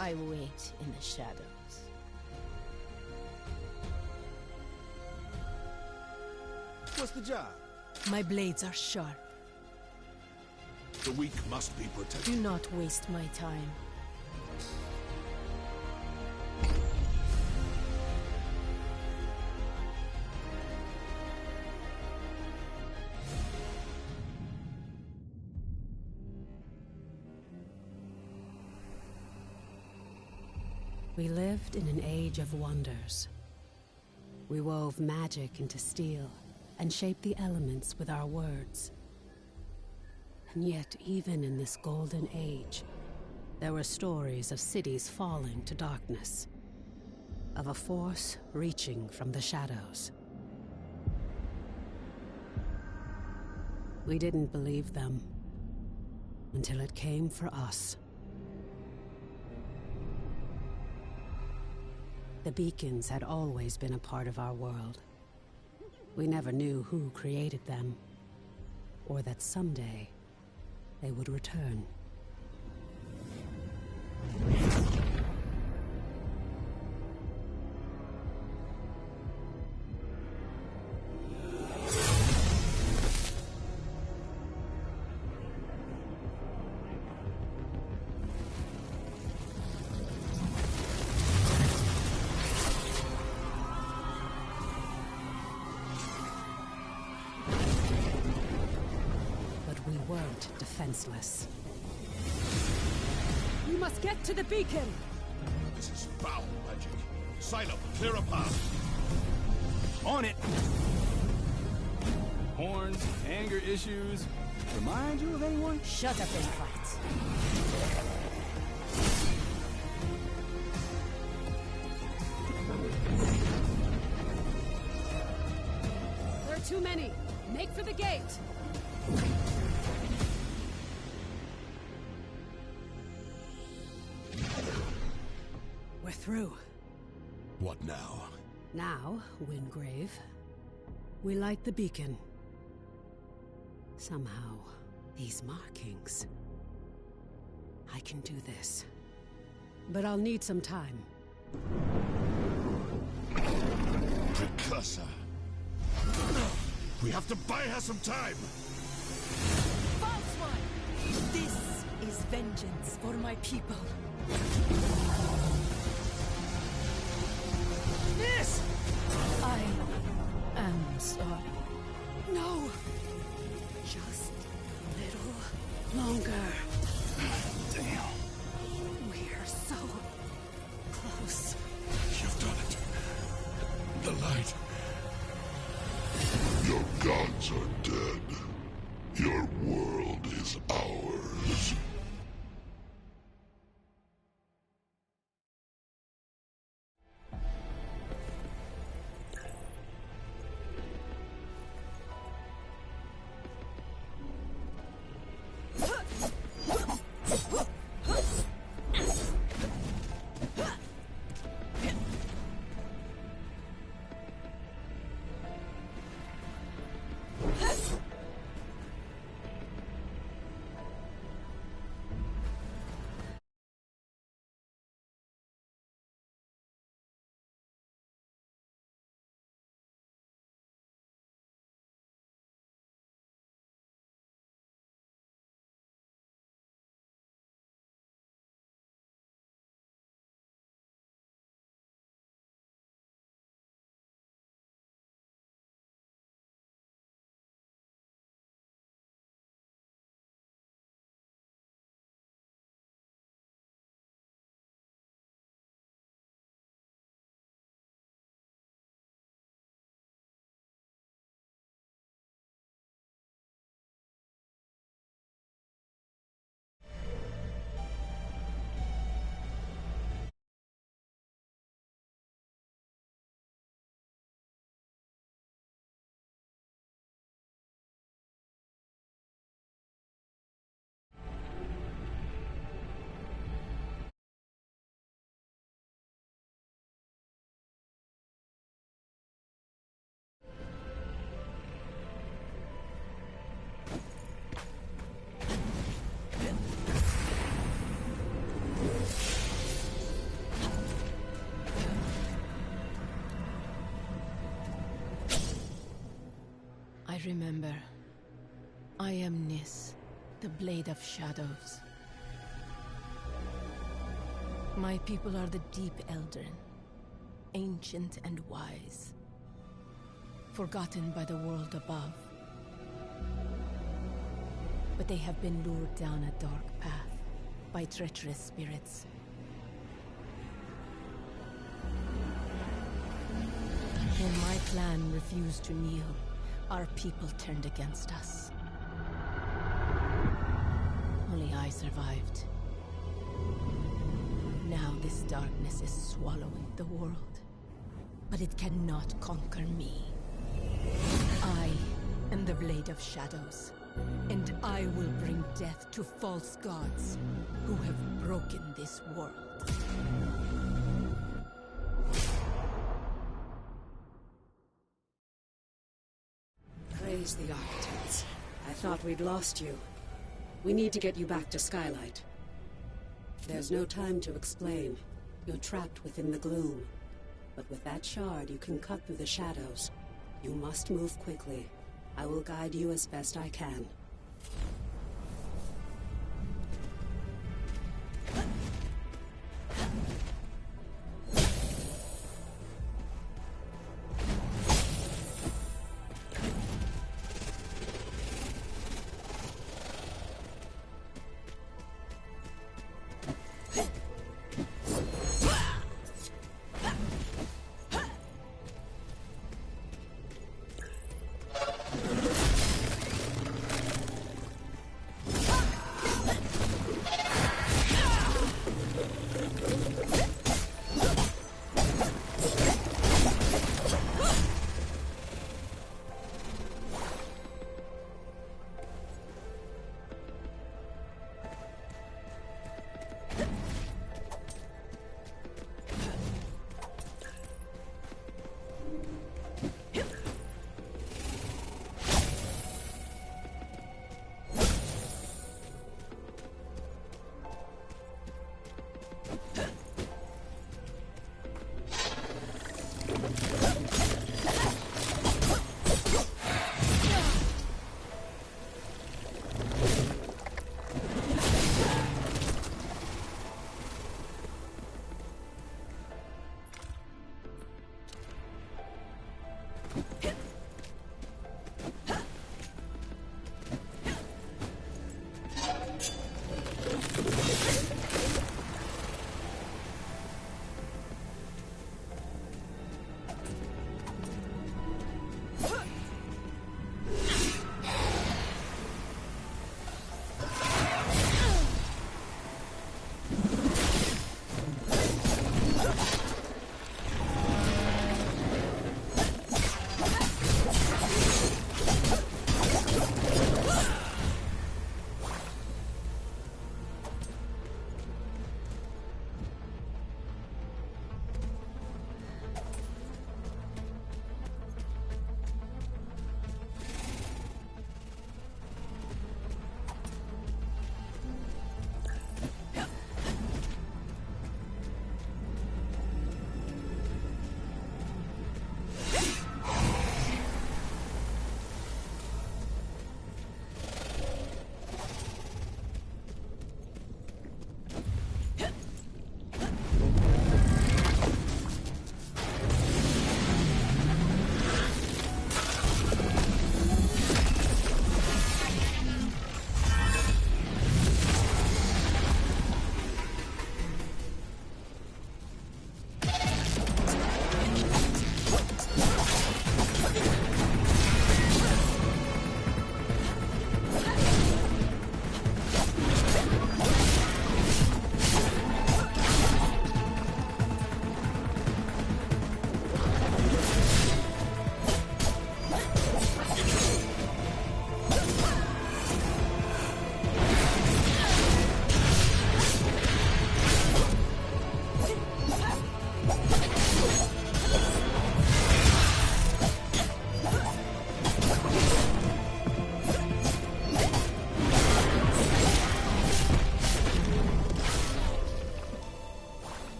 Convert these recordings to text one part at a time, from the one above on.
I wait in the shadows. What's the job? My blades are sharp. The weak must be protected. Do not waste my time. We lived in an age of wonders. We wove magic into steel and shaped the elements with our words. And yet, even in this golden age, there were stories of cities falling to darkness, of a force reaching from the shadows. We didn't believe them until it came for us. The beacons had always been a part of our world. We never knew who created them, or that someday they would return. Defenseless. We must get to the beacon! This is foul magic. Silo, clear a path. On it! Horns, anger issues. Remind you of anyone? Shut up and fight. There are too many. Make for the gate. We're through. What now? Now, Wingrave, we light the beacon. Somehow, these markings... I can do this. But I'll need some time. Precursor. We have to buy her some time! False one! This is vengeance for my people. Miss! I am sorry. No! Just a little longer. Damn. We're so close. You've done it. The light. Your gods are dead. Your world is ours. I remember. I am Nis, the Blade of Shadows. My people are the Deep Eldrin, ancient and wise, forgotten by the world above. But they have been lured down a dark path by treacherous spirits. When my clan refused to kneel, our people turned against us. Only I survived. Now this darkness is swallowing the world, but it cannot conquer me. I am the Blade of Shadows, and I will bring death to false gods who have broken this world. Praise the Architects. I thought we'd lost you. We need to get you back to Skylight. There's no time to explain. You're trapped within the gloom. But with that shard, you can cut through the shadows. You must move quickly. I will guide you as best I can.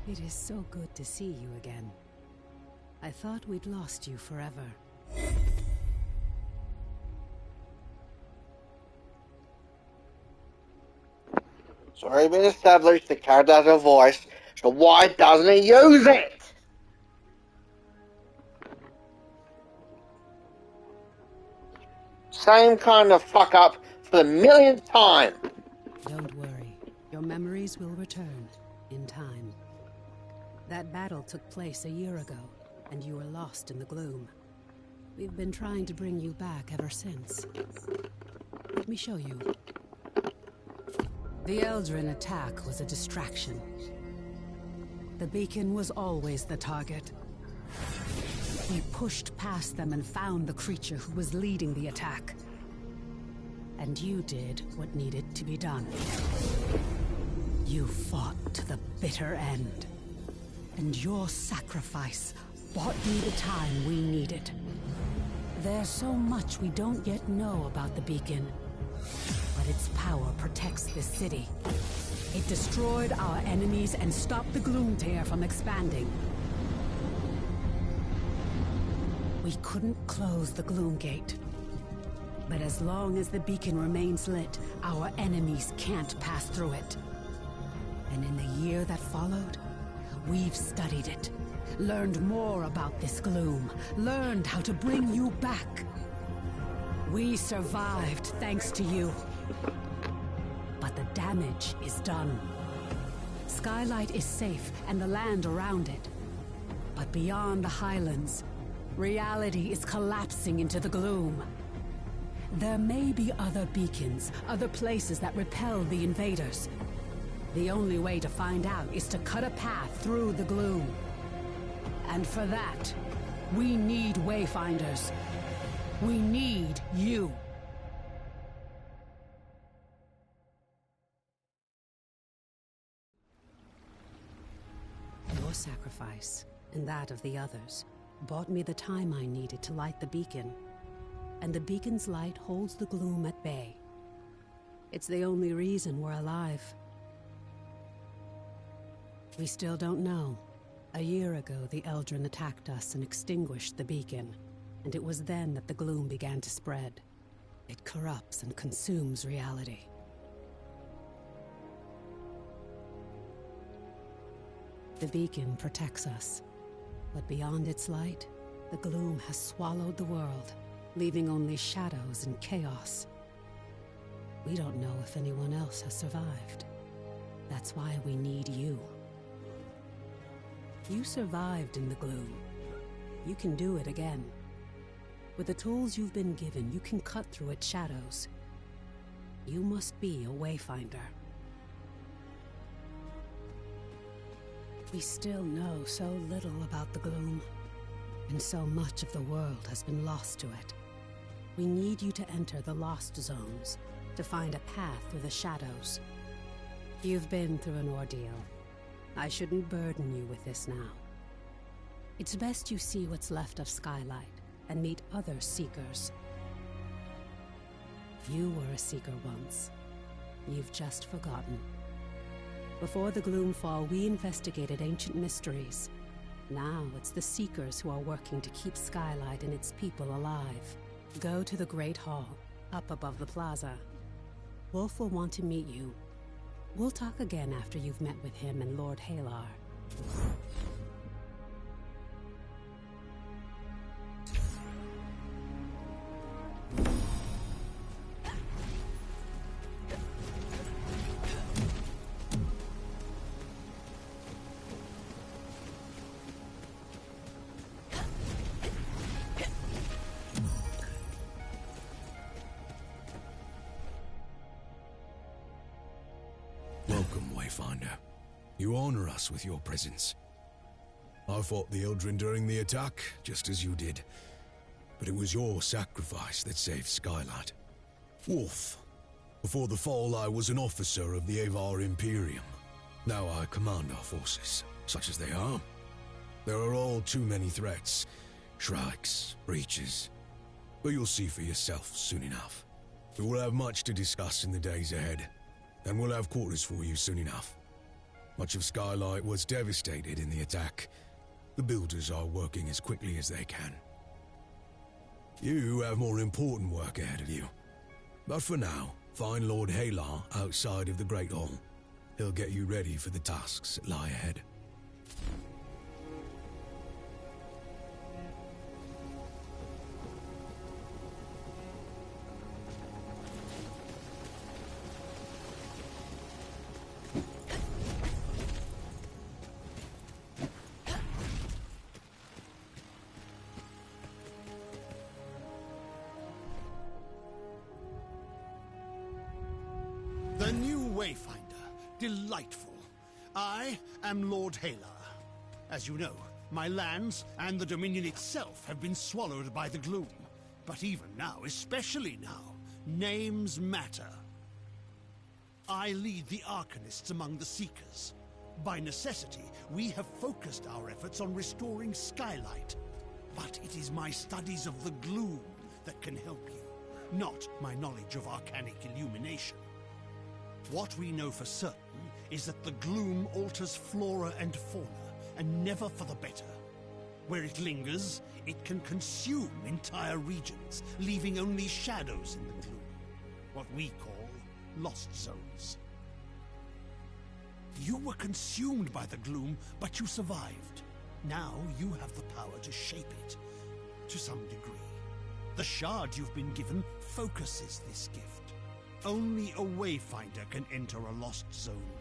It is so good to see you again. I thought we'd lost you forever. It's already been established the card has a voice, so why doesn't he use it? Same kind of fuck up for the millionth time. Don't worry. Your memories will return in time. That battle took place a year ago, and you were lost in the gloom. We've been trying to bring you back ever since. Let me show you. The Eldrin attack was a distraction. The beacon was always the target. We pushed past them and found the creature who was leading the attack. And you did what needed to be done. You fought to the bitter end. And your sacrifice bought me the time we needed. There's so much we don't yet know about the beacon. But its power protects this city. It destroyed our enemies and stopped the Gloomtear from expanding. We couldn't close the Gloomgate. But as long as the beacon remains lit, our enemies can't pass through it. And in the year that followed, we've studied it, learned more about this gloom, learned how to bring you back. We survived thanks to you. But the damage is done. Skylight is safe and the land around it. But beyond the Highlands, reality is collapsing into the gloom. There may be other beacons, other places that repel the invaders. The only way to find out is to cut a path through the gloom. And for that, we need Wayfinders. We need you. Your sacrifice, and that of the others, bought me the time I needed to light the beacon. And the beacon's light holds the gloom at bay. It's the only reason we're alive. We still don't know. A year ago, the Eldrin attacked us and extinguished the beacon, and it was then that the gloom began to spread. It corrupts and consumes reality. The beacon protects us, but beyond its light, the gloom has swallowed the world, leaving only shadows and chaos. We don't know if anyone else has survived. That's why we need you. You survived in the gloom. You can do it again. With the tools you've been given, you can cut through its shadows. You must be a Wayfinder. We still know so little about the gloom, and so much of the world has been lost to it. We need you to enter the Lost Zones, to find a path through the shadows. You've been through an ordeal. I shouldn't burden you with this now. It's best you see what's left of Skylight and meet other Seekers. You were a Seeker once. You've just forgotten. Before the Gloomfall, we investigated ancient mysteries. Now it's the Seekers who are working to keep Skylight and its people alive. Go to the Great Hall, up above the plaza. Wolf will want to meet you. We'll talk again after you've met with him and Lord Halar. Welcome, Wayfinder. You honor us with your presence. I fought the Eldrin during the attack, just as you did. But it was your sacrifice that saved Skylight. Wolf. Before the fall, I was an officer of the Avar Imperium. Now I command our forces, such as they are. There are all too many threats. Shrikes, breaches. But you'll see for yourself soon enough. We will have much to discuss in the days ahead. And we'll have quarters for you soon enough. Much of Skylight was devastated in the attack. The builders are working as quickly as they can. You have more important work ahead of you. But for now, find Lord Halar outside of the Great Hall. He'll get you ready for the tasks that lie ahead. The new Wayfinder. Delightful. I am Lord Halar. As you know, my lands and the Dominion itself have been swallowed by the gloom. But even now, especially now, names matter. I lead the Arcanists among the Seekers. By necessity, we have focused our efforts on restoring Skylight. But it is my studies of the gloom that can help you, not my knowledge of arcanic illumination. What we know for certain is that the gloom alters flora and fauna, and never for the better. Where it lingers, it can consume entire regions, leaving only shadows in the gloom. What we call Lost Zones. You were consumed by the gloom, but you survived. Now you have the power to shape it, to some degree. The shard you've been given focuses this gift. Only a Wayfinder can enter a lost zone.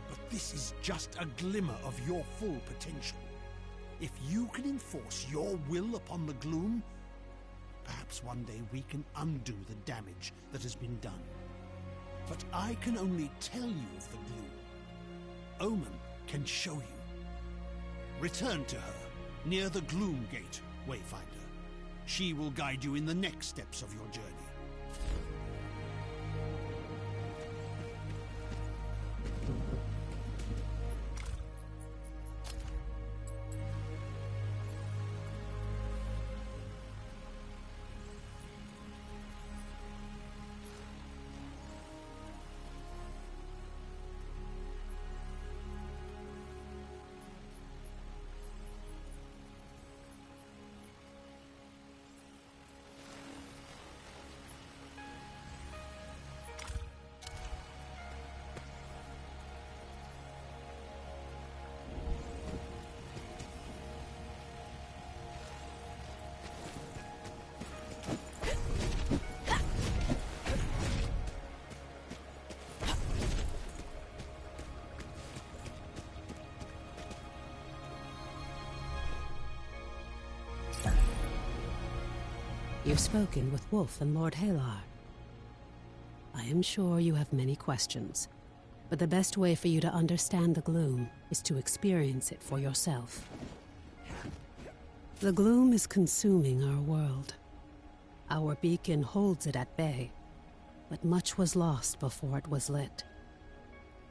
But this is just a glimmer of your full potential. If you can enforce your will upon the gloom, perhaps one day we can undo the damage that has been done. But I can only tell you of the gloom. Omen can show you. Return to her, near the Gloom Gate, Wayfinder. She will guide you in the next steps of your journey. You've spoken with Wolf and Lord Halar. I am sure you have many questions, but the best way for you to understand the gloom is to experience it for yourself. The gloom is consuming our world. Our beacon holds it at bay, but much was lost before it was lit.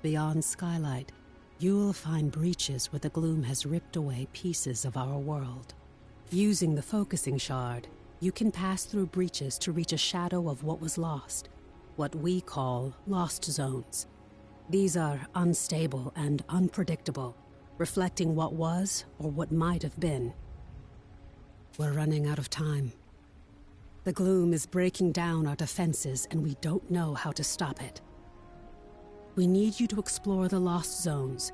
Beyond Skylight, you will find breaches where the gloom has ripped away pieces of our world. Using the focusing shard, you can pass through breaches to reach a shadow of what was lost, what we call lost zones. These are unstable and unpredictable, reflecting what was or what might have been. We're running out of time. The gloom is breaking down our defenses, and we don't know how to stop it. We need you to explore the lost zones,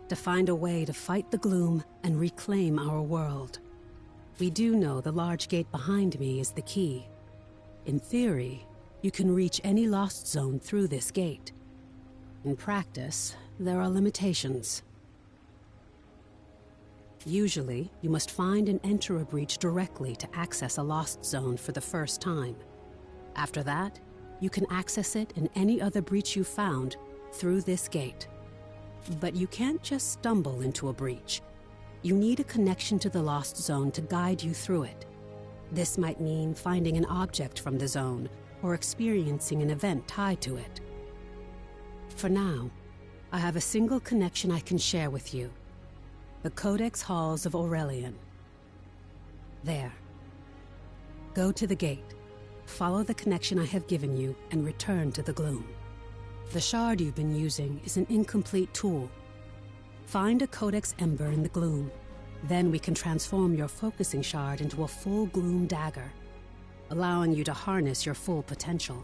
to find a way to fight the gloom and reclaim our world. We do know the large gate behind me is the key. In theory, you can reach any lost zone through this gate. In practice, there are limitations. Usually, you must find and enter a breach directly to access a lost zone for the first time. After that, you can access it in any other breach you found through this gate. But you can't just stumble into a breach. You need a connection to the lost zone to guide you through it. This might mean finding an object from the zone or experiencing an event tied to it. For now, I have a single connection I can share with you. The Codex Halls of Aurelian. There. Go to the gate, follow the connection I have given you, and return to the gloom. The shard you've been using is an incomplete tool. Find a Codex Ember in the gloom. Then we can transform your focusing shard into a full gloom dagger, allowing you to harness your full potential.